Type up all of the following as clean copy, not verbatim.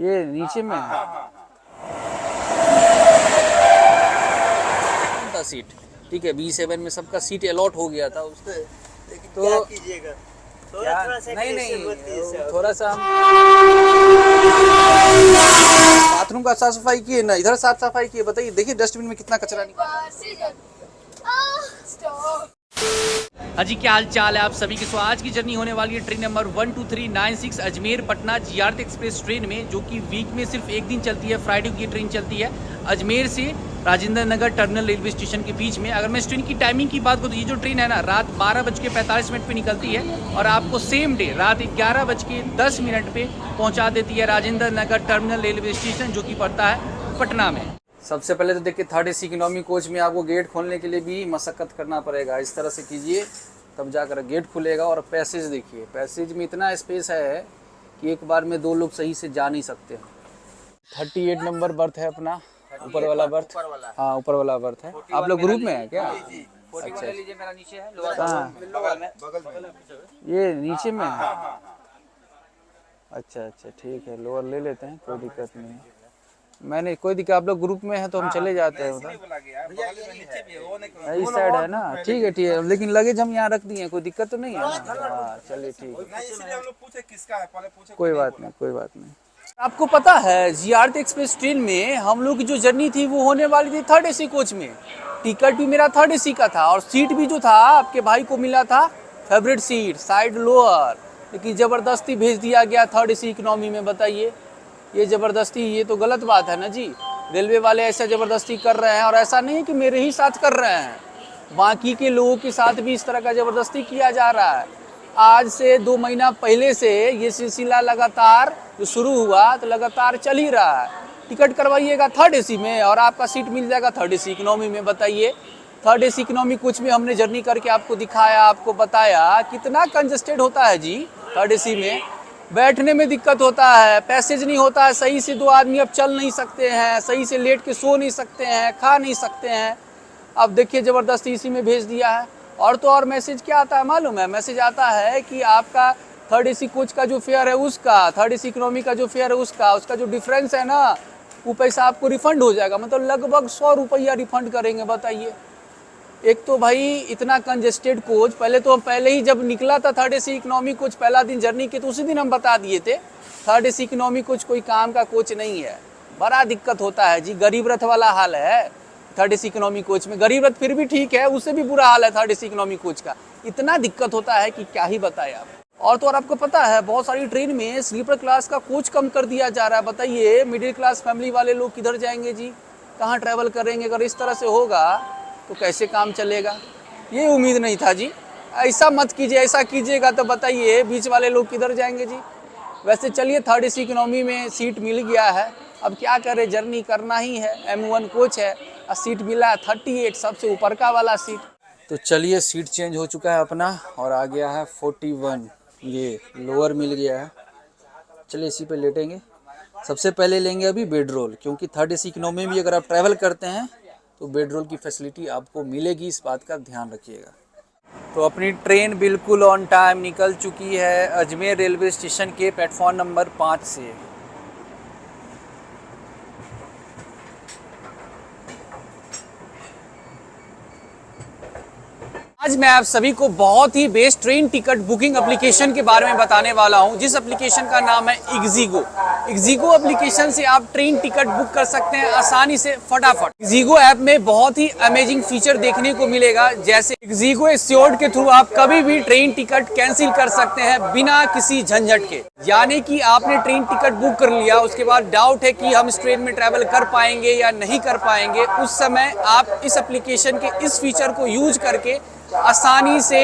ये नीचे में है था सीट, ठीक है। B7 में सबका सीट अलॉट हो गया था उसको, तो क्या कीजिएगा, नहीं थोड़ा सा बाथरूम का साफ सफाई किए ना, इधर साफ सफाई किए। बताइए, देखिए डस्टबिन में कितना कचरा निकला। हाँ जी, क्या हाल चाल है आप सभी के। आज की जर्नी होने वाली है train number 12396 Ajmer Patna GRT express train में, जो कि वीक में सिर्फ एक दिन चलती है, फ्राइडे की ट्रेन चलती है अजमेर से Rajendra Nagar terminal railway station के बीच में। अगर मैं इस ट्रेन की टाइमिंग की बात करूँ तो ये जो ट्रेन है ना, रात 12:45 पे निकलती है और आपको सेम डे रात 11:10 पे पहुँचा देती है Rajendra Nagar terminal railway station, जो कि पड़ता है पटना में। सबसे पहले तो देखिए, थर्ड AC इकोनॉमी कोच में आपको गेट खोलने के लिए भी मशक्कत करना पड़ेगा। इस तरह से कीजिए तब जाकर गेट खुलेगा। और पैसेज देखिए, पैसेज में इतना स्पेस है कि एक बार में 2 लोग सही से जा नहीं सकते। 38 नंबर बर्थ है अपना, ऊपर वाला बर्थ। हाँ, ऊपर वाला बर्थ है। आप लोग ग्रुप में है क्या? अच्छा, मेरा नीचे है, ये नीचे में है। अच्छा, ठीक है, लोअर ले लेते हैं, कोई दिक्कत नहीं है। मैंने कोई दिक्कत, आप लोग ग्रुप में हैं तो हम चले जाते हैं उधर, इस साइड है ना। ठीक है, लेकिन लगेज हम यहाँ रख दिए, कोई दिक्कत तो नहीं है ना? हाँ, चलिए ठीक है, कोई बात नहीं। आपको पता है, जीआरटी एक्सप्रेस ट्रेन में हम लोग की जो जर्नी थी वो होने वाली थी थर्ड AC कोच में। टिकट भी मेरा थर्ड AC का था और सीट भी जो था आपके भाई को मिला था फेवरेट सीट, साइड लोअर, लेकिन ज़बरदस्ती भेज दिया गया थर्ड AC इकोनॉमी में। बताइए, ये ज़बरदस्ती, ये तो गलत बात है ना जी। रेलवे वाले ऐसा ज़बरदस्ती कर रहे हैं, और ऐसा नहीं है कि मेरे ही साथ कर रहे हैं, बाकी के लोगों के साथ भी इस तरह का ज़बरदस्ती किया जा रहा है। आज से 2 महीना पहले से ये सिलसिला लगातार जो शुरू हुआ तो लगातार चल ही रहा है। टिकट करवाइएगा थर्ड AC में और आपका सीट मिल जाएगा थर्ड AC इकोनॉमी में। बताइए, थर्ड AC इकोनॉमी कुछ में हमने जर्नी करके आपको दिखाया, आपको बताया कितना कंजस्टेड होता है जी। थर्ड AC में बैठने में दिक्कत होता है, पैसेज नहीं होता है सही से, 2 आदमी अब चल नहीं सकते हैं, सही से लेट के सो नहीं सकते हैं, खा नहीं सकते हैं। अब देखिए, ज़बरदस्ती इसी में भेज दिया है। और तो और मैसेज क्या आता है मालूम है? मैसेज आता है कि आपका थर्ड AC कोच का जो फेयर है उसका, थर्ड AC इकोनॉमी का जो फेयर है उसका जो डिफरेंस है ना, वो पैसा आपको रिफंड हो जाएगा। मतलब लगभग 100 रुपया रिफंड करेंगे। बताइए, एक तो भाई इतना कंजेस्टेड कोच, पहले ही जब निकला था थर्ड AC इकोनॉमी कोच पहला दिन जर्नी के, तो उसी दिन हम बता दिए थे थर्ड AC इकोनॉमी कोच कोई काम का कोच नहीं है। बड़ा दिक्कत होता है जी, गरीब रथ वाला हाल है थर्ड AC इकोनॉमी कोच में। गरीब रथ फिर भी ठीक है, उससे भी बुरा हाल है थर्ड AC इकोनॉमी कोच का। इतना दिक्कत होता है कि क्या ही बताए आप। और तो और आपको पता है, बहुत सारी ट्रेन में स्लीपर क्लास का कोच कम कर दिया जा रहा है। बताइए, मिडिल क्लास फैमिली वाले लोग किधर जाएंगे जी, कहाँ ट्रैवल करेंगे? अगर इस तरह से होगा तो कैसे काम चलेगा? ये उम्मीद नहीं था जी। ऐसा मत कीजिए, ऐसा कीजिएगा तो बताइए बीच वाले लोग किधर जाएंगे जी। वैसे चलिए, थर्ड AC इकोनॉमी में सीट मिल गया है, अब क्या करें, जर्नी करना ही है। M1 कोच है और सीट मिला है 38, सबसे ऊपर का वाला सीट। तो चलिए, सीट चेंज हो चुका है अपना और आ गया है 41, ये लोअर मिल गया है। चलिए इसी पे लेटेंगे। सबसे पहले लेंगे अभी बेड रोल, क्योंकि थर्ड AC इकोनॉमी में भी अगर आप ट्रैवल करते हैं तो बेड रोल की फैसिलिटी आपको मिलेगी, इस बात का ध्यान रखिएगा। तो अपनी ट्रेन बिल्कुल ऑन टाइम निकल चुकी है अजमेर रेलवे स्टेशन के प्लेटफॉर्म नंबर 5 से। आज मैं आप सभी को बहुत ही best train ticket booking application के बारे में बताने वाला हूं, जिस एप्लीकेशन का नाम है इग्जीगो। इग्जीगो एप्लीकेशन से आप ट्रेन टिकट बुक कर सकते हैं आसानी से, फटाफट। इग्जीगो ऐप में बहुत ही अमेजिंग फीचर देखने को मिलेगा, जैसे इग्जीगो एश्योर्ड के थ्रू आप कभी भी ट्रेन टिकट कैंसिल कर सकते हैं बिना किसी झंझट के। यानी कि आपने ट्रेन टिकट बुक कर लिया, उसके बाद डाउट है कि हम इस ट्रेन में ट्रैवल कर पाएंगे या नहीं कर पाएंगे, उस समय आप इस एप्लीकेशन के इस फीचर को यूज करके आसानी से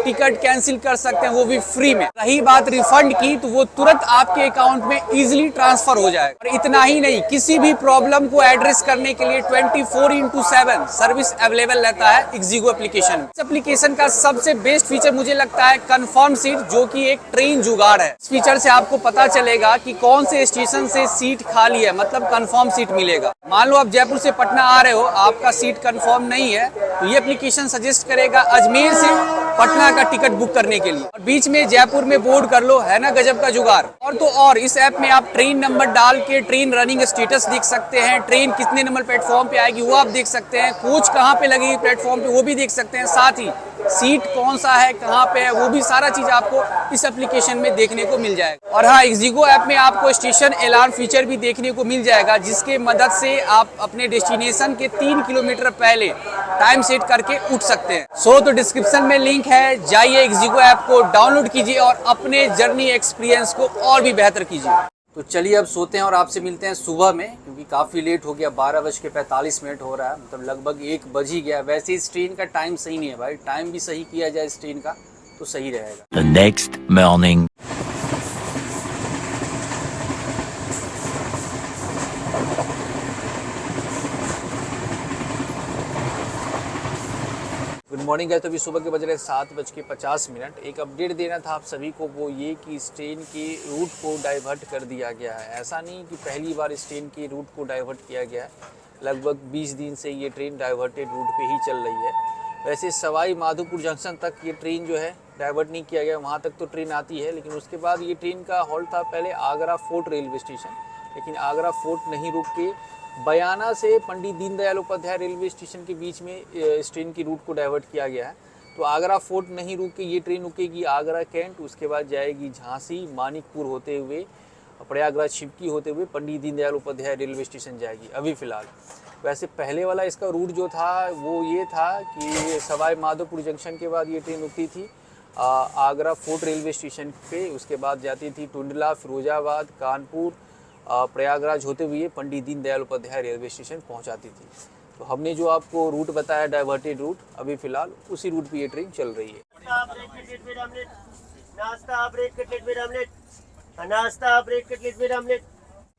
टिकट कैंसिल कर सकते हैं, वो भी फ्री में। रही बात रिफंड की, तो वो तुरंत आपके अकाउंट में इजीली ट्रांसफर हो जाएगा। और इतना ही नहीं, किसी भी प्रॉब्लम को एड्रेस करने के लिए 24/7 सर्विस अवेलेबल रहता है इग्जीगो एप्लीकेशन। इस एप्लीकेशन का सबसे बेस्ट फीचर मुझे लगता है कंफर्म सीट, जो कि एक ट्रेन जुगाड़ है। इस फीचर से आपको पता चलेगा कि कौन से स्टेशन से सीट खाली है, मतलब कंफर्म सीट मिलेगा। मान लो आप जयपुर से पटना आ रहे हो, आपका सीट कंफर्म नहीं है, तो ये एप्लीकेशन सजेस्ट करेगा अजमेर से पटना का टिकट बुक करने के लिए। और बीच में जयपुर में बोर्ड कर लो, है ना गजब का जुगाड़। और तो और इस ऐप में आप ट्रेन नंबर डाल के ट्रेन रनिंग स्टेटस देख सकते हैं, ट्रेन कितने नंबर प्लेटफॉर्म पे आएगी वो आप देख सकते हैं, कोच कहाँ पे लगेगी प्लेटफॉर्म पे वो भी देख सकते हैं, साथ ही सीट कौन सा है कहाँ पे है वो भी सारा चीज आपको इस एप्लीकेशन में देखने को मिल जाएगा। और हाँ, इक्जिगो ऐप में आपको स्टेशन अलार्म फीचर भी देखने को मिल जाएगा, जिसके मदद से आप अपने डेस्टिनेशन के 3 किलोमीटर पहले टाइम सेट करके उठ सकते हैं। तो डिस्क्रिप्शन में लिंक है, जाइए इक्जिगो ऐप को डाउनलोड कीजिए और अपने जर्नी एक्सपीरियंस को और भी बेहतर कीजिए। तो चलिए अब सोते हैं और आपसे मिलते हैं सुबह में, क्योंकि काफ़ी लेट हो गया, 12:45 हो रहा है, मतलब लगभग 1 बज ही गया। वैसे इस ट्रेन का टाइम सही नहीं है भाई, टाइम भी सही किया जाए इस ट्रेन का तो सही रहेगा। The next morning. Good morning है। तो अभी सुबह के बज रहे 7:50। एक अपडेट देना था आप सभी को, वो ये कि इस ट्रेन के रूट को डाइवर्ट कर दिया गया है। ऐसा नहीं कि पहली बार इस ट्रेन के रूट को डाइवर्ट किया गया है, लगभग 20 दिन से ये ट्रेन डाइवर्टेड रूट पे ही चल रही है। वैसे सवाई माधोपुर जंक्शन तक ये ट्रेन जो है डाइवर्ट नहीं किया गया, वहाँ तक तो ट्रेन आती है, लेकिन उसके बाद ये ट्रेन का हॉल्ट था पहले आगरा फोर्ट रेलवे स्टेशन, लेकिन आगरा फोर्ट नहीं रुक के बयाना से पंडित दीनदयाल उपाध्याय रेलवे स्टेशन के बीच में इस ट्रेन की रूट को डाइवर्ट किया गया है। तो आगरा फोर्ट नहीं रुक के ये ट्रेन रुकेगी आगरा कैंट, उसके बाद जाएगी झांसी, मानिकपुर होते हुए, प्रयागराज छिपकी होते हुए पंडित दीनदयाल उपाध्याय रेलवे स्टेशन जाएगी अभी फ़िलहाल। वैसे पहले वाला इसका रूट जो था वो ये था कि सवाई माधोपुर जंक्शन के बाद ये ट्रेन रुकती थी आगरा फोर्ट रेलवे स्टेशन पे, उसके बाद जाती थी टुंडला, फिरोजाबाद, कानपुर, प्रयागराज होते हुए पंडित दीनदयाल उपाध्याय रेलवे स्टेशन पहुंचाती थी। तो हमने जो आपको रूट बताया डाइवर्टेड रूट, अभी फ़िलहाल उसी रूट पे ये ट्रेन चल रही है।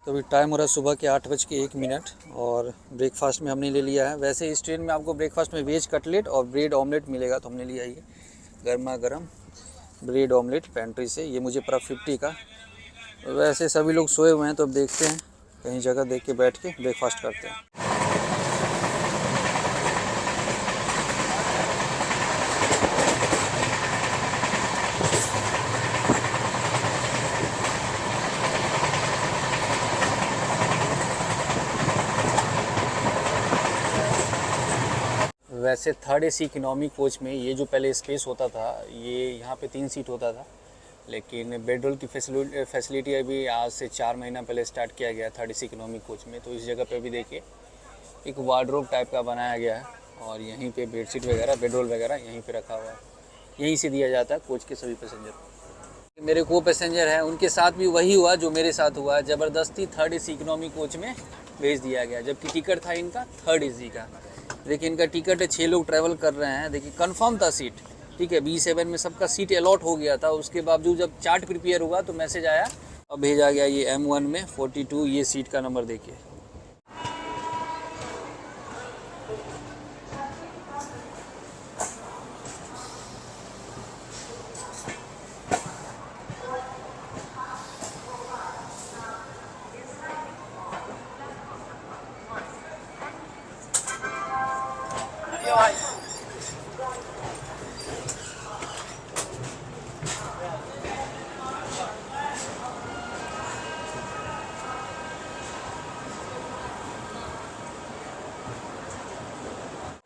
तो अभी टाइम हो रहा है सुबह के 8:01 और ब्रेकफास्ट में हमने ले लिया है। वैसे इस ट्रेन में आपको ब्रेकफास्ट में वेज कटलेट और ब्रेड ऑमलेट मिलेगा, तो हमने लिया ये गर्मा गर्म ब्रेड ऑमलेट पेंट्री से, ये मुझे पड़ा 50 का। वैसे सभी लोग सोए हुए हैं, तो अब देखते हैं कहीं जगह देख के बैठ के ब्रेकफास्ट करते हैं। वैसे थर्ड AC इकोनॉमी कोच में ये जो पहले स्पेस होता था, ये यहाँ पे 3 सीट होता था, लेकिन बेडरोल की फैसिलिटी अभी आज से 4 महीना पहले स्टार्ट किया गया थर्ड AC इकोनॉमी कोच में। तो इस जगह पे भी देखिए एक वार्डरोब टाइप का बनाया गया है, और यहीं पे बेडशीट वगैरह, बेडरोल वगैरह यहीं पे रखा हुआ है, यहीं से दिया जाता है कोच के सभी पैसेंजर को। मेरे को पैसेंजर हैं, उनके साथ भी वही हुआ जो मेरे साथ हुआ, ज़बरदस्ती थर्ड AC इकोनॉमी कोच में भेज दिया गया, जबकि टिकट था इनका थर्ड AC का। देखिए इनका टिकट है, 6 लोग ट्रैवल कर रहे हैं, देखिए कंफर्म था सीट, ठीक है, B7 में सबका सीट अलॉट हो गया था। उसके बावजूद जब चार्ट प्रिपेयर हुआ तो मैसेज आया, अब भेजा गया ये M1 में 42, ये सीट का नंबर देखिए।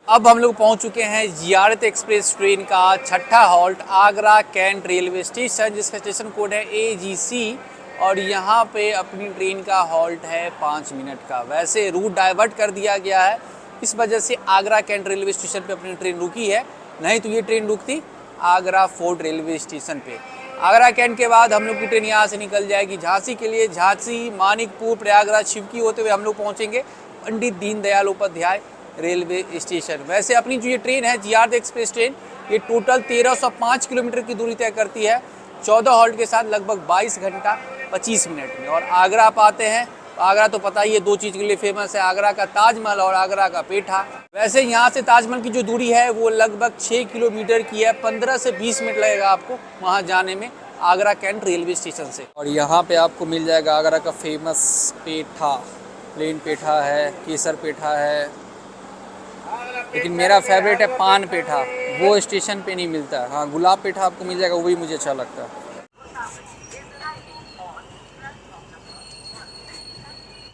अब हम लोग पहुंच चुके हैं जियारत एक्सप्रेस ट्रेन का छठा halt Agra cantt railway station, जिसका स्टेशन कोड है AGC, और यहाँ पे अपनी ट्रेन का हॉल्ट है 5 मिनट का। वैसे रूट डाइवर्ट कर दिया गया है, इस वजह से आगरा कैंट रेलवे स्टेशन पे अपनी ट्रेन रुकी है, नहीं तो ये ट्रेन रुकती आगरा फोर्ट रेलवे स्टेशन पे। आगरा कैंट के बाद हम लोग की ट्रेन यहाँ से निकल जाएगी झांसी के लिए। झांसी, मानिकपुर, प्रयागराज, छिपकी होते हुए हम लोग पहुँचेंगे पंडित दीनदयाल उपाध्याय रेलवे स्टेशन। वैसे अपनी जो ये ट्रेन है जियारत एक्सप्रेस ट्रेन, ये टोटल 1305 किलोमीटर की दूरी तय करती है 14 हॉल्ट के साथ, लगभग 22 घंटा 25 मिनट में। और आगरा आप आते हैं, आगरा तो पता ही है 2 चीज़ के लिए फेमस है, आगरा का ताजमहल और आगरा का पेठा। वैसे यहाँ से ताजमहल की जो दूरी है वो लगभग 6 किलोमीटर की है, 15 से 20 मिनट लगेगा आपको वहाँ जाने में आगरा कैंट रेलवे स्टेशन से। और यहाँ पे आपको मिल जाएगा आगरा का फेमस पेठा, प्लेन पेठा है, केसर पेठा है, लेकिन मेरा फेवरेट है पान पेठा, वो स्टेशन पे नहीं मिलता है। हाँ, गुलाब पेठा आपको मिल जाएगा, वही मुझे अच्छा लगता है।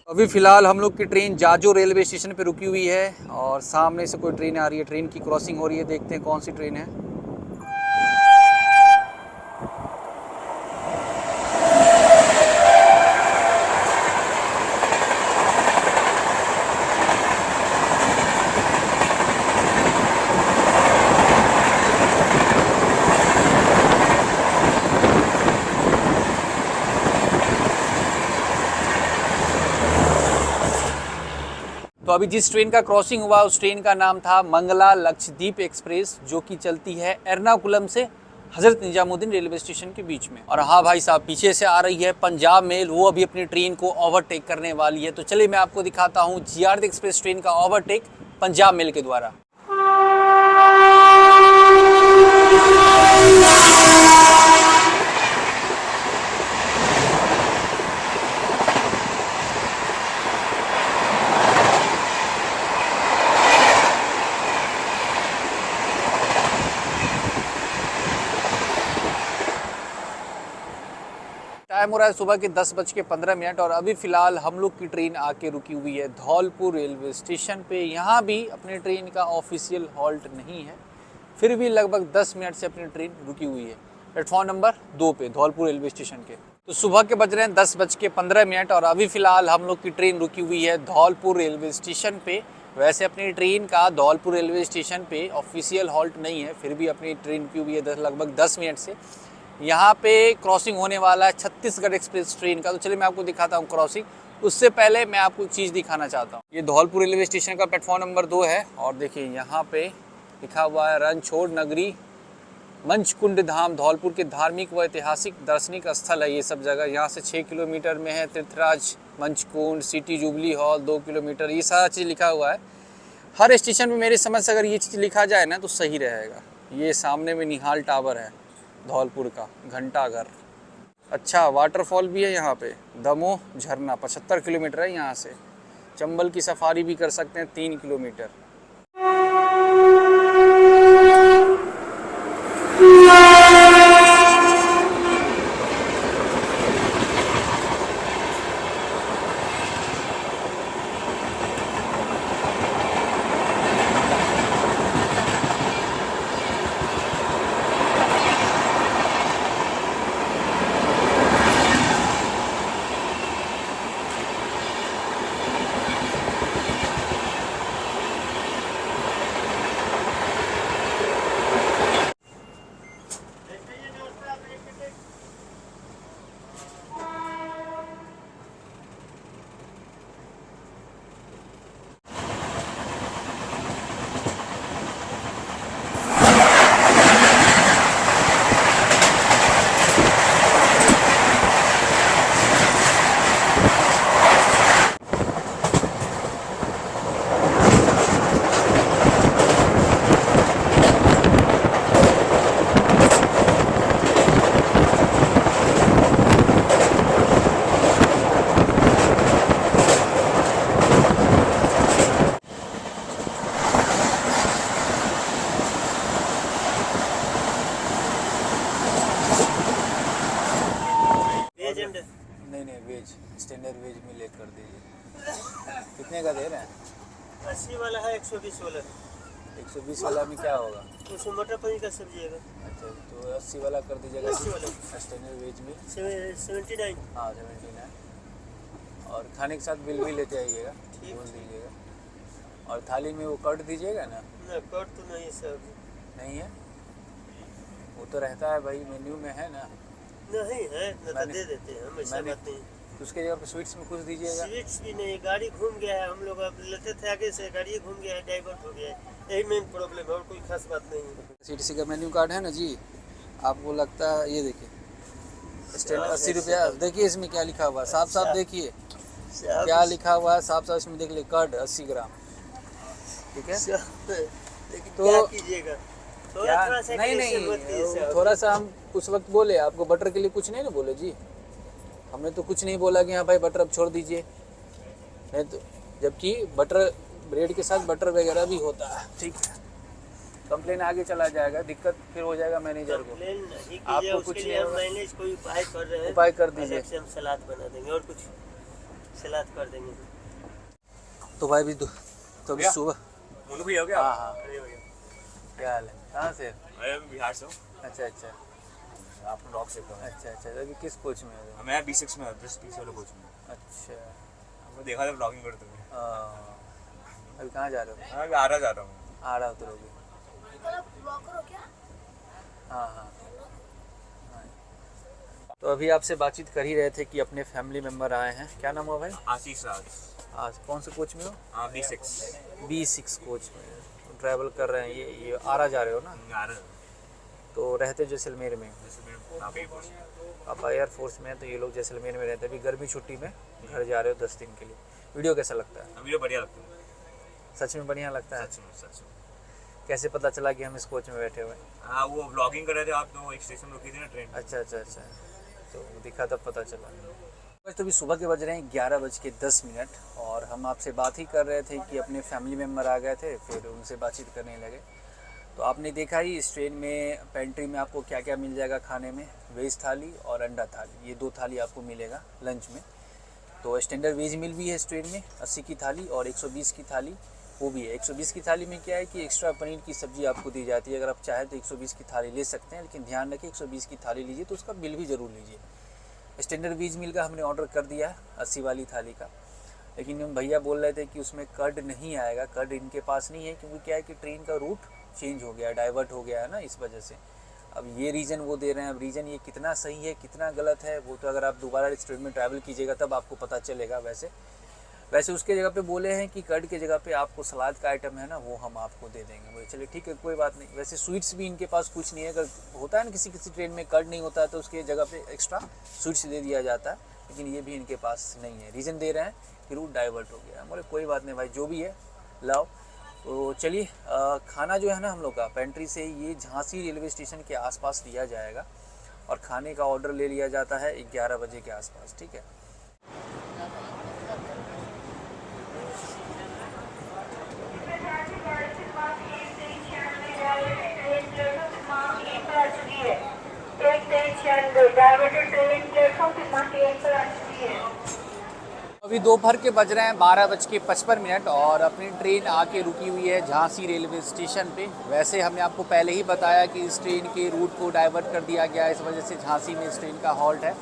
अभी फ़िलहाल हम लोग की ट्रेन जाजो रेलवे स्टेशन पे रुकी हुई है और सामने से कोई ट्रेन आ रही है, ट्रेन की क्रॉसिंग हो रही है। देखते हैं कौन सी ट्रेन है। तो अभी जिस ट्रेन का क्रॉसिंग हुआ उस ट्रेन का नाम था मंगला लक्षद्वीप एक्सप्रेस, जो कि चलती है एर्नाकुलम से हजरत निजामुद्दीन रेलवे स्टेशन के बीच में। और हाँ भाई साहब, पीछे से आ रही है पंजाब मेल, वो अभी अपनी ट्रेन को ओवरटेक करने वाली है। तो चलिए मैं आपको दिखाता हूँ जीआरडी एक्सप्रेस ट्रेन का ओवरटेक पंजाब मेल के द्वारा। टाइम हो रहा है सुबह के 10:15 और अभी फ़िलहाल हम लोग की ट्रेन आके रुकी हुई है धौलपुर रेलवे स्टेशन पे। यहाँ भी अपनी ट्रेन का ऑफिशियल हॉल्ट नहीं है, फिर भी लगभग 10 मिनट से अपनी ट्रेन रुकी हुई है प्लेटफॉर्म नंबर 2 पे धौलपुर रेलवे स्टेशन के। तो सुबह के बज रहे हैं 10:15 और अभी फ़िलहाल हम लोग की ट्रेन रुकी हुई है धौलपुर रेलवे स्टेशन पे। वैसे अपनी ट्रेन का धौलपुर रेलवे स्टेशन पे ऑफिशियल हॉल्ट नहीं है, फिर भी अपनी ट्रेन रुकी हुई है लगभग 10 मिनट से। यहाँ पे क्रॉसिंग होने वाला है छत्तीसगढ़ एक्सप्रेस ट्रेन का। तो चलिए मैं आपको दिखाता हूँ क्रॉसिंग। उससे पहले मैं आपको एक चीज़ दिखाना चाहता हूँ। ये धौलपुर रेलवे स्टेशन का प्लेटफॉर्म नंबर 2 है और देखिए यहाँ पे लिखा हुआ है रणछोड़ नगरी मंचकुंड धाम। धौलपुर के धार्मिक व ऐतिहासिक दार्शनिक स्थल है ये सब जगह। यहाँ से 6 किलोमीटर में है तीर्थराज, मंचकुंड, सिटी जुबली हॉल 2 किलोमीटर, ये सारा चीज़ लिखा हुआ है। हर स्टेशन में मेरे समझ से अगर ये चीज़ लिखा जाए ना तो सही रहेगा। ये सामने में निहाल टावर है धौलपुर का, घंटाघर। अच्छा, वाटरफॉल भी है यहाँ पे, दमोह झरना 75 किलोमीटर है यहाँ से। चंबल की सफारी भी कर सकते हैं 3 किलोमीटर। नहीं वेज स्टैंडर्ड वेज में ले कर दीजिए। कितने का दे रहे हैं? 80 वाला है, 120 वाला। 120 वाला में क्या होगा? उसमें मटर पनीर का सब्जी है। अच्छा, तो 80 वाला कर दीजिएगा। 80 वाला स्टैंडर्ड वेज में 79। हाँ 79। और खाने के साथ बिल भी लेते आइएगा, बोल दीजिएगा। और थाली में वो कट दीजिएगा ना? ना कट तो नहीं सर, नहीं है, वो तो रहता है भाई, मेन्यू में है ना? नहीं है ना, तो दे देते हैं हम, ऐसा बात नहीं। तो उसके जगह पे स्वीट्स में कुछ दीजिएगा। स्वीट्स भी नहीं, गाड़ी घूम गया है, हम लोग अब लेते थे आगे से, गाड़ी घूम गया है, डाइवर्ट हो गया है, यही मेन प्रॉब्लम है और कोई खास बात नहीं है। सीटीसी का मेन्यू कार्ड है ना जी, आपको लगता है ये देखिए स्टैंड 80 रुपया। देखिए इसमें क्या लिखा हुआ है, साफ साफ देखिए क्या लिखा हुआ है, साफ साफ इसमें देख ले, कर्ड 80 ग्राम, ठीक है। लेकिन तो क्या कीजिएगा, थोड़ा सा नहीं थोड़ा सा हम उस वक्त बोले आपको बटर के लिए कुछ नहीं ना बोले जी, हमने तो कुछ नहीं बोला कि हाँ भाई बटर अब छोड़ दीजिए, नहीं तो, जबकि बटर ब्रेड के साथ बटर वगैरह भी होता है, ठीक है। कंप्लेन आगे चला जाएगा, दिक्कत फिर हो जाएगा मैनेजर को। कंप्लेन नहीं आपको कीजिए, कुछ उसके नहीं लिए हम होगा। मैनेज कोई उपाय कर रहे हैं। उपाय कर दीजिए। अलग से हम सलाद बना देंगे और कुछ सलाद कर देंगे। तो भाई भी तो अभी सुबह। मोनू भैया हो गया? हाँ हाँ, अरे भैया, क्या हाल है, कहाँ से? मैं बिहार से हूँ। अच्छा अच्छा आप ब्लॉग से हूँ। अच्छा अच्छा, तो अभी किस कोच में हो? मैं B6 में हूँ, 10-20 वाले कोच में। अच्छा, मैं देखा था ब्लॉगिंग करते हुए। अभी कहाँ जा रहे हो? मैं अभी आरा जा रहा हूँ। आ रहा उतरोगे? हाँ हाँ। तो अभी आपसे बातचीत कर ही रहे थे कि अपने फैमिली मेम्बर आए हैं। क्या नाम हुआ भाई? आशीष राज। आज कौन से कोच में हो? हाँ, B6। B6 कोच में ट्रैवल कर रहे हैं। ये आरा जा रहे हो ना? आरा। तो रहते जैसलमेर में? जैसे मेरे आप एयरफोर्स। आप एयरफोर्स में हैं, तो ये लोग जैसलमेर में रहते हैं। अभी गर्मी छुट्टी में घर जा रहे हो 10 दिन के लिए। वीडियो कैसा लगता है? वीडियो बढ़िया लगता है। सच में बढ़िया लगता है? सच में, सच में। कैसे पता चला कि हम इस कोच में बैठे हुए हैं? हाँ, वो ब्लॉगिंग कर रहे थे आप, तो एक स्टेशन रुकी थी ना ट्रेन। अच्छा अच्छा अच्छा, तो दिखा तब पता चला। बस तो अभी सुबह के बज रहे हैं 11:10 और हम आपसे बात ही कर रहे थे कि अपने फैमिली मेम्बर आ गए थे, फिर उनसे बातचीत करने लगे। तो आपने देखा ही इस ट्रेन में पेंट्री में आपको क्या क्या मिल जाएगा खाने में। वेज थाली और अंडा थाली, ये 2 थाली आपको मिलेगा लंच में। तो स्टैंडर्ड वेज मील भी है इस ट्रेन में 80 की थाली, और 120 की थाली वो भी है। 120 की थाली में क्या है कि एक्स्ट्रा पनीर की सब्ज़ी आपको दी जाती है। अगर आप चाहें तो 120 की थाली ले सकते हैं, लेकिन ध्यान रखें 120 की थाली लीजिए तो उसका बिल भी ज़रूर लीजिए। स्टैंडर्ड वेज मील का हमने ऑर्डर कर दिया है 80 वाली थाली का, लेकिन हम भैया बोल रहे थे कि उसमें कर्ड नहीं आएगा। कर्ड इनके पास नहीं है, क्योंकि क्या है कि ट्रेन का रूट चेंज हो गया, डाइवर्ट हो गया है ना, इस वजह से। अब ये रीज़न वो दे रहे हैं। अब रीज़न ये कितना सही है कितना गलत है वो तो अगर आप दोबारा इस ट्रेन में ट्रैवल कीजिएगा तब आपको पता चलेगा। वैसे उसके जगह पे बोले हैं कि कर्ड के जगह पे आपको सलाद का आइटम है ना, वो हम आपको दे देंगे। बोले चलिए ठीक है, कोई बात नहीं। वैसे स्वीट्स भी इनके पास कुछ नहीं है। अगर होता है ना किसी किसी ट्रेन में कर्ड नहीं होता है तो उसके जगह पे एक्स्ट्रा स्वीट्स दे दिया जाता है, लेकिन ये भी इनके पास नहीं है। रीज़न दे रहे हैं कि रूट डाइवर्ट हो गया। बोले कोई बात नहीं भाई, जो भी है लाओ। तो चलिए, खाना जो है ना हम लोग का पेंट्री से ये झांसी रेलवे स्टेशन के आसपास लिया जाएगा, और खाने का ऑर्डर ले लिया जाता है 11 बजे के आसपास, ठीक है। अभी दोपहर के बज रहे हैं 12:55 और अपनी ट्रेन आके रुकी हुई है झांसी रेलवे स्टेशन पे। वैसे हमने आपको पहले ही बताया कि इस ट्रेन के रूट को डाइवर्ट कर दिया गया है, इस वजह से झांसी में इस ट्रेन का हॉल्ट है।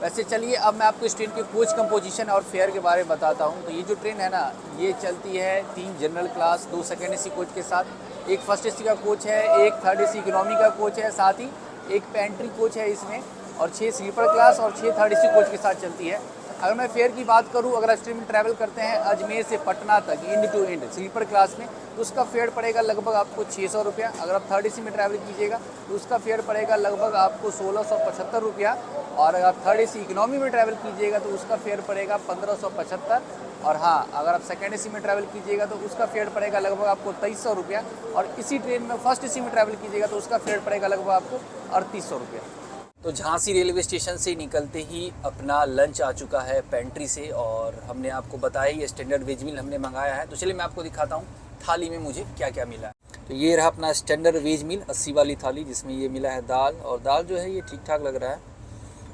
वैसे चलिए अब मैं आपको इस ट्रेन के कोच कंपोजिशन और फेयर के बारे में बताता हूँ। तो ये जो ट्रेन है ना, ये चलती है 3 general class, 2 second AC coach के साथ, एक फर्स्ट AC का कोच है, एक थर्ड AC इकोनॉमी का कोच है, साथ ही एक पेंट्री कोच है इसमें, और 6 स्लीपर क्लास और 6 थर्ड AC कोच के साथ चलती है। अगर मैं फेयर की बात करूं, अगर इस ट्रेन में ट्रैवल करते हैं अजमेर से पटना तक end to end sleeper class में, तो उसका फेयर पड़ेगा लगभग आपको 600 रुपया। अगर आप थर्ड AC में ट्रैवल कीजिएगा तो उसका फेयर पड़ेगा लगभग आपको 1675 रुपया, और अगर आप थर्ड AC इकोनॉमी में ट्रैवल कीजिएगा तो उसका फेयर पड़ेगा 1575। और हाँ, अगर आप सेकेंड AC में ट्रैवल कीजिएगा तो उसका फेयर पड़ेगा लगभग आपको 2300 रुपया, और इसी ट्रेन में फर्स्ट AC में ट्रैवल कीजिएगा तो उसका फेयर पड़ेगा लगभग आपको 3800 रुपया। तो झांसी रेलवे स्टेशन से निकलते ही अपना लंच आ चुका है पेंट्री से, और हमने आपको बताया ही स्टैंडर्ड वेज मील हमने मंगाया है। तो चलिए मैं आपको दिखाता हूँ थाली में मुझे क्या क्या मिला है। तो ये रहा अपना स्टैंडर्ड वेज मील 80 वाली थाली, जिसमें ये मिला है दाल, और दाल जो है ये ठीक ठाक लग रहा है।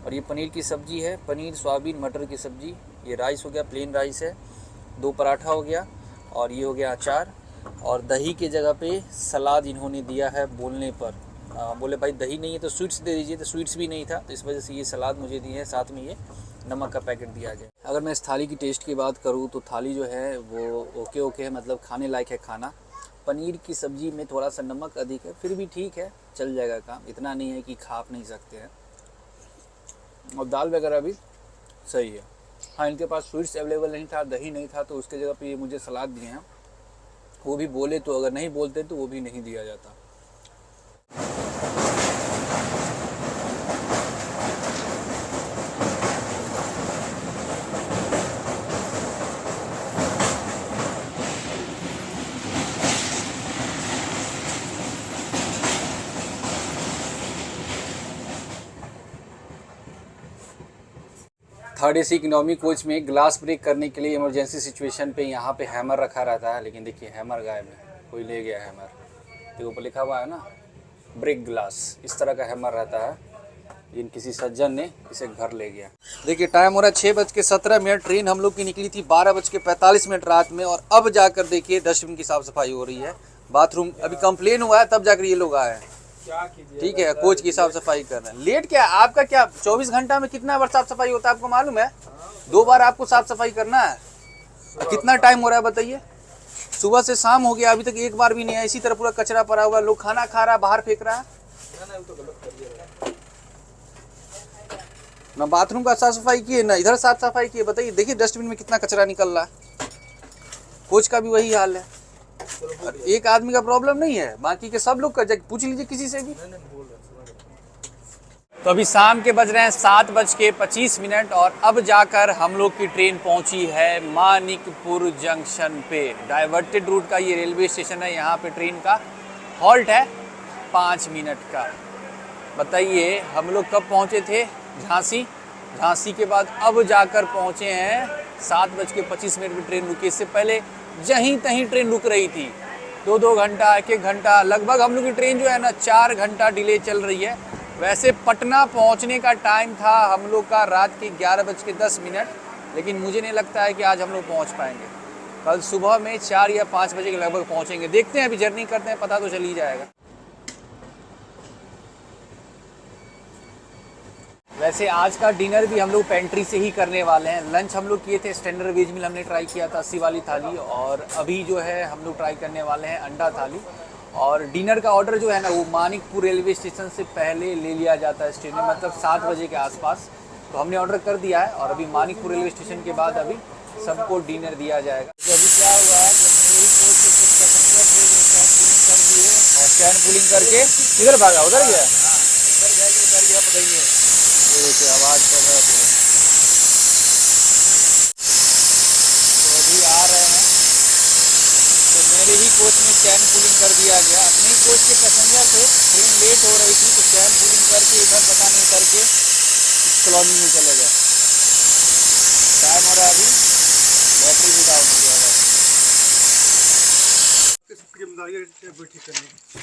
और ये पनीर की सब्ज़ी है, पनीर सोयाबीन मटर की सब्ज़ी। ये राइस हो गया, प्लेन राइस है, 2 पराठा हो गया, और ये हो गया अचार, और दही के जगह पे सलाद इन्होंने दिया है बोलने पर। बोले भाई दही नहीं है तो स्वीट्स दे दीजिए, तो स्वीट्स भी नहीं था, तो इस वजह से ये सलाद मुझे दी है, साथ में ये नमक का पैकेट दिया गया। अगर मैं इस थाली की टेस्ट की बात करूँ तो थाली जो है वो ओके है, मतलब खाने लायक है खाना। पनीर की सब्ज़ी में थोड़ा सा नमक अधिक है, फिर भी ठीक है, चल जाएगा काम, इतना नहीं है कि खा आप नहीं सकते हैं। और दाल वगैरह भी सही है। हाँ, इनके पास स्वीट्स अवेलेबल नहीं था, दही नहीं था, तो उसके जगह पे ये मुझे सलाद दिए हैं। वो भी बोले तो, अगर नहीं बोलते तो वो भी नहीं दिया जाता। थर्ड AC इकोनॉमी कोच में ग्लास ब्रेक करने के लिए इमरजेंसी सिचुएशन पे यहाँ पे हैमर रखा रहता है, लेकिन देखिए हैमर गायब है, कोई ले गया हैमर। के ऊपर लिखा हुआ है ना ब्रेक ग्लास, इस तरह का हैमर रहता है। इन किसी सज्जन ने इसे घर ले गया। देखिए टाइम हो रहा है 6:17। ट्रेन हम लोग की निकली थी 12:45 रात में, और अब जाकर देखिए डस्टबिन की साफ सफाई हो रही है। बाथरूम अभी कंप्लेन हुआ है तब जाकर ये लोग आए हैं, ठीक है, कोच की साफ सफाई कर रहे हैं। लेट क्या आपका, क्या 24 घंटा में कितना बार साफ सफाई होता है आपको मालूम है? 2 बार आपको साफ सफाई करना है। कितना टाइम हो रहा है बताइए? सुबह से शाम हो गया, अभी तक एक बार भी नहीं है। इसी तरह पूरा कचरा पड़ा हुआ, लोग खाना खा रहा है बाहर फेंक रहा है। ना बाथरूम का साफ सफाई किए ना इधर साफ सफाई किए। बताइए देखिए डस्टबिन में कितना कचरा निकल रहा है। कोच का भी वही हाल है। एक आदमी का प्रॉब्लम नहीं है, बाकी के सब लोग का पूछ लीजिए किसी से भी। तो अभी शाम के बज रहे हैं 7:25 और अब जाकर हम लोग की ट्रेन पहुंची है मानिकपुर जंक्शन पे। डाइवर्टेड रूट का ये रेलवे स्टेशन है। यहाँ पे ट्रेन का हॉल्ट है 5 मिनट का। बताइए हम लोग कब पहुंचे थे? झांसी के बाद अब जाकर पहुंचे हैं 7:25 में ट्रेन रुकी। इससे पहले जहीं तहीं ट्रेन रुक रही थी, 2-2 घंटा 1-1 घंटा, लगभग हम लोग की ट्रेन जो है ना 4 घंटा डिले चल रही है। वैसे पटना पहुंचने का टाइम था हम लोग का रात के 11:10, लेकिन मुझे नहीं लगता है कि आज हम लोग पहुंच पाएंगे। कल सुबह में 4 या 5 बजे के लगभग पहुंचेंगे। देखते हैं, अभी जर्नी करते हैं, पता तो चल ही जाएगा। वैसे आज का डिनर भी हम लोग पेंट्री से ही करने वाले हैं। लंच हम लोग किए थे स्टैंडर्ड वेज मील, हमने ट्राई किया था 80 वाली थाली, और अभी जो है हम लोग ट्राई करने वाले हैं अंडा थाली। और डिनर का ऑर्डर जो है ना वो मानिकपुर रेलवे स्टेशन से पहले ले लिया जाता है स्टेशन में, मतलब 7 बजे के आसपास। तो हमने ऑर्डर कर दिया है और अभी मानिकपुर रेलवे स्टेशन के बाद अभी सबको डिनर दिया जाएगा। तो अभी क्या हुआ है, कर दिए और चैन पुलिंग करके इधर भागा, उधर गया, उधर गया पता ही नहीं। देखिए आवाज़ कर रहा है। तो अभी आ रहे हैं, तो मेरे ही कोच में चैन पुलिंग कर दिया गया। अपने ही कोच के पैसेंजर थे, ट्रेन लेट हो रही थी तो चैन पुलिंग करके इधर पता नहीं उतर के इस कॉलोनी में चले गए। टाइम हो रहा है अभी, बैटरी भी डाउन हो गया।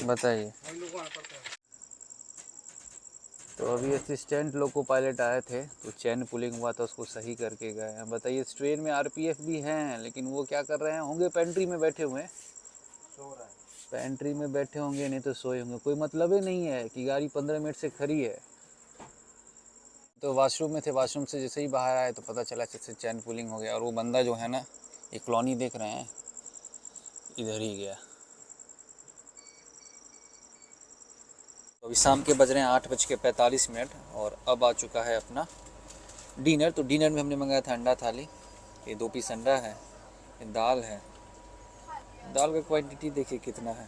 बताइए। तो अभी असिस्टेंट लोको पायलट आए थे तो चैन पुलिंग हुआ तो उसको सही करके गए हैं। बताइए इस ट्रेन में आरपीएफ भी हैं, लेकिन वो क्या कर रहे हैं, होंगे पेंट्री में बैठे हुए हैं, सो रहे हैं। पेंट्री में बैठे होंगे, नहीं तो सोए होंगे। कोई मतलब ही नहीं है कि गाड़ी 15 मिनट से खड़ी है। तो वाशरूम में थे, वाशरूम से जैसे ही बाहर आए तो पता चला जैसे चैन पुलिंग हो गया। और वो बंदा जो है ना, एक कॉलोनी देख रहे हैं, इधर ही गया। अभी शाम के बज रहे हैं 8:45 और अब आ चुका है अपना डिनर। तो डिनर में हमने मंगाया था अंडा थाली, ये 2 पीस अंडा है, ये दाल है। दाल का क्वांटिटी देखिए कितना है।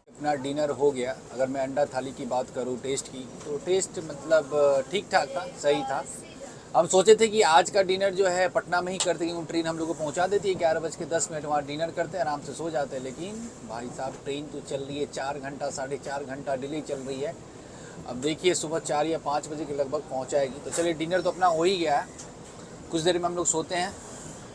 अपना डिनर हो गया। अगर मैं अंडा थाली की बात करूँ टेस्ट की, तो टेस्ट मतलब ठीक ठाक था, सही था। हम सोचे थे कि आज का डिनर जो है पटना में ही करते, क्योंकि ट्रेन हम लोग को पहुंचा देती है 11:10, वहाँ डिनर करते हैं, आराम से सो जाते हैं। लेकिन भाई साहब ट्रेन तो चल रही है 4 घंटा 4.5 घंटा डिले चल रही है। अब देखिए सुबह 4 या 5 बजे के लगभग पहुंचाएगी। तो चलिए डिनर तो अपना हो ही गया है, कुछ देर में हम लोग सोते हैं,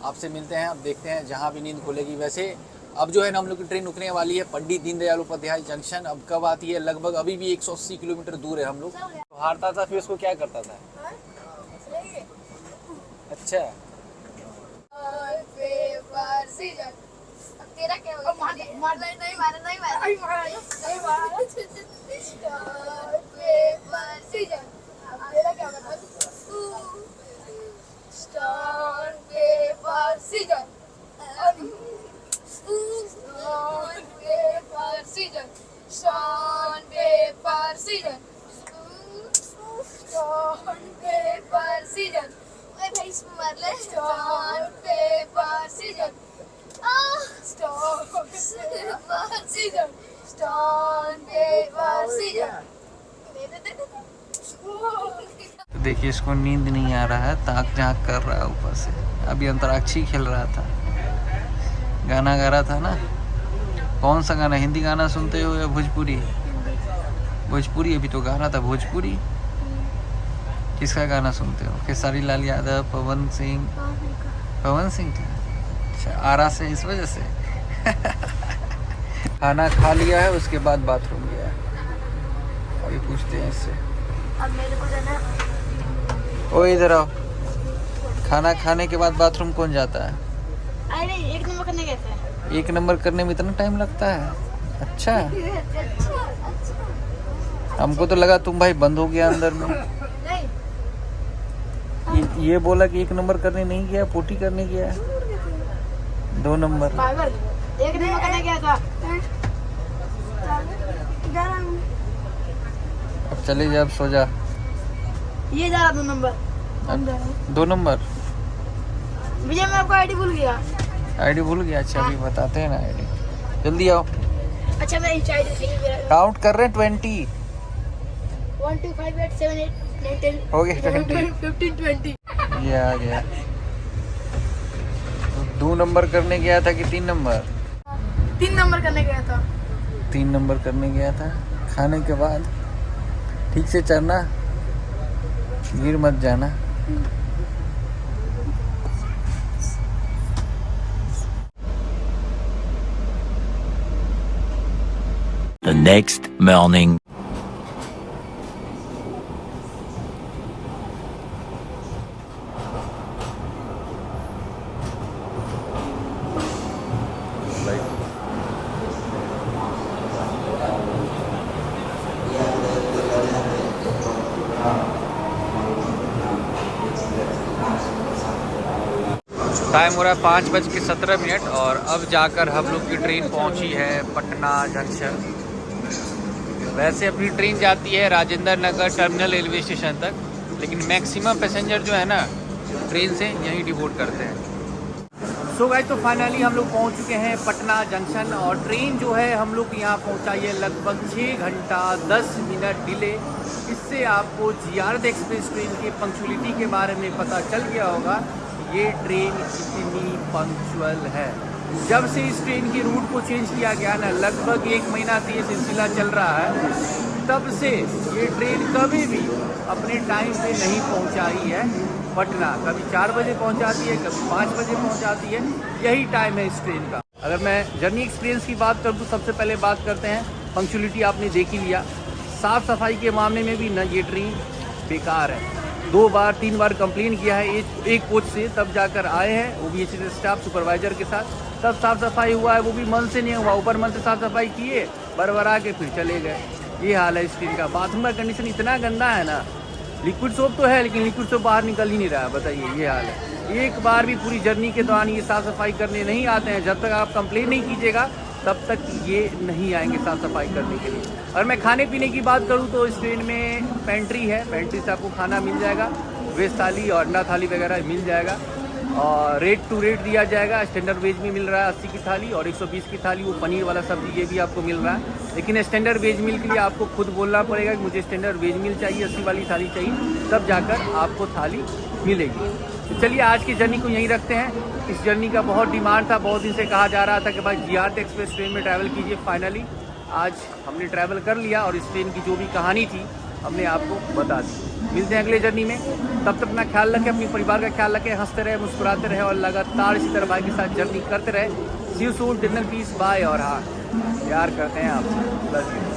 आपसे मिलते हैं। अब देखते हैं जहाँ भी नींद खुलेगी। वैसे अब जो है ना हम लोग की ट्रेन रुकने वाली है पंडित दीनदयाल उपाध्याय जंक्शन। अब कब आती है, लगभग अभी भी 180 किलोमीटर दूर है हम लोग। तो हारता था फिर उसको क्या करता था। अच्छा तेरा क्या होगा? मार नहीं मारा तेरा क्या होगा? Stone paper scissor, stone paper scissor, stone paper scissor, stone paper scissor. भाई इसमें मार ले। Stone paper scissor, stone paper scissor, stone paper scissor. देखिए इसको नींद नहीं आ रहा है, ताक झाँक कर रहा है ऊपर से। अभी अंतराक्षी खेल रहा था, गाना गा रहा था ना। कौन सा गाना, हिंदी गाना सुनते हो या भोजपुरी? भोजपुरी अभी तो गा रहा था भोजपुरी। किसका गाना सुनते हो? खेसारी लाल यादव, पवन सिंह? पवन सिंह का? अच्छा, आरा से इस वजह से खाना खा लिया है, उसके बाद बाथरूम गया है। अभी पूछते हैं इससे। अब मेरे को जाना। ओ इधर आओ। खाना खाने के बाद बाथरूम कौन जाता है? अरे नहीं, 1 नंबर करने गए थे। 1 नंबर करने में इतना टाइम लगता है? अच्छा, हमको तो लगा तुम भाई बंद हो गया अंदर में। नहीं, ये बोला कि 1 नंबर करने नहीं गया, पोटी करने गया है। 2 नंबर। पागल, 1 नंबर करने गया था। अब चले जा, अब सो जा। ये जा रहा 2 नंबर। 2 नंबर भैया मैं आपको आईडी भूल गया। आईडी भूल गया? अच्छा अभी बताते हैं ना आईडी। जल्दी आओ। अच्छा मैं इंस्टा आईडी देखिए मेरा। काउंट कर रहे हैं 20। 1 2 5 8 7 8 9 10 हो गया 20। 15 20। ये आ गया। 2 नंबर करने गया था कि 3 नंबर? 3 नंबर करने गया था। 3 नंबर करने गया था। खाने के बाद ठीक से चलना, गिर मत जाना। The next morning. टाइम हो रहा है 5:17 और अब जाकर हम लोग की ट्रेन पहुंची है पटना जंक्शन। वैसे अपनी ट्रेन जाती है Rajendra Nagar terminal railway station तक, लेकिन मैक्सिमम पैसेंजर जो है ना ट्रेन से यहीं डिपोर्ट करते हैं। सो गाइस, तो फाइनली हम लोग पहुंच चुके हैं पटना जंक्शन और ट्रेन जो है हम लोग यहाँ पहुँचाई है लगभग 6 घंटा 10 मिनट डिले। इससे आपको जीआरत एक्सप्रेस ट्रेन की पंक्चुअलिटी के बारे में पता चल गया होगा। ये ट्रेन कितनी पंक्चुअल है। जब से इस ट्रेन के रूट को चेंज किया गया ना, लगभग 1 महीना से ये सिलसिला चल रहा है, तब से ये ट्रेन कभी भी अपने टाइम पे नहीं पहुंचाई है पटना। कभी 4 बजे पहुंचाती है, कभी 5 बजे पहुंचाती है। यही टाइम है इस ट्रेन का। अगर मैं जर्नी एक्सपीरियंस की बात करूँ तो सबसे पहले बात करते हैं पंक्चुअलिटी। आपने देख ही लिया। साफ़ सफाई के मामले में भी न ये ट्रेन बेकार है। 2 बार 3 बार कंप्लेन किया है एक कोच से, तब जाकर आए हैं, वो भी इसी स्टाफ सुपरवाइजर के साथ। तब साफ़ सफाई हुआ है, वो भी मन से नहीं हुआ। ऊपर मन से साफ़ सफाई किए, बरबरा के फिर चले गए। ये हाल है इस ट्रेन का। बाथरूम का कंडीशन इतना गंदा है ना, लिक्विड सोप तो है लेकिन लिक्विड सोप बाहर निकल ही नहीं रहा है। बताइए, ये हाल है। एक बार भी पूरी जर्नी के दौरान ये साफ़ सफाई करने नहीं आते हैं। जब तक आप कंप्लेन नहीं कीजिएगा तब तक ये नहीं आएंगे साफ़ सफाई करने के लिए। और मैं खाने पीने की बात करूँ तो इस ट्रेन में पेंट्री है। पेंट्री से आपको खाना मिल जाएगा, वेज थाली और अंडा थाली वगैरह मिल जाएगा। और रेट टू रेट दिया जाएगा। स्टैंडर्ड वेज में मिल रहा है 80 की थाली और 120 की थाली, वो पनीर वाला सब्जी, ये भी आपको मिल रहा है। लेकिन स्टैंडर्ड वेज मील के लिए आपको खुद बोलना पड़ेगा कि मुझे स्टैंडर्ड वेज मील चाहिए, 80 वाली थाली चाहिए, तब जाकर आपको थाली मिलेगी। तो चलिए आज की जर्नी को यहीं रखते हैं। इस जर्नी का बहुत डिमांड था, बहुत दिन से कहा जा रहा था कि भाई जीआरत एक्सप्रेस ट्रेन में ट्रैवल कीजिए। फाइनली आज हमने ट्रैवल कर लिया और इस ट्रेन की जो भी कहानी थी हमने आपको बता दी। मिलते हैं अगले जर्नी में। तब तक अपना ख्याल रखें, अपने परिवार का ख्याल रखें, हंसते रहे, मुस्कुराते रहे और लगातार इसी तरह भाई के साथ जर्नी करते रहे। See you soon, dinner peace, bye. और हाँ, प्यार करते हैं आपसे। Love you.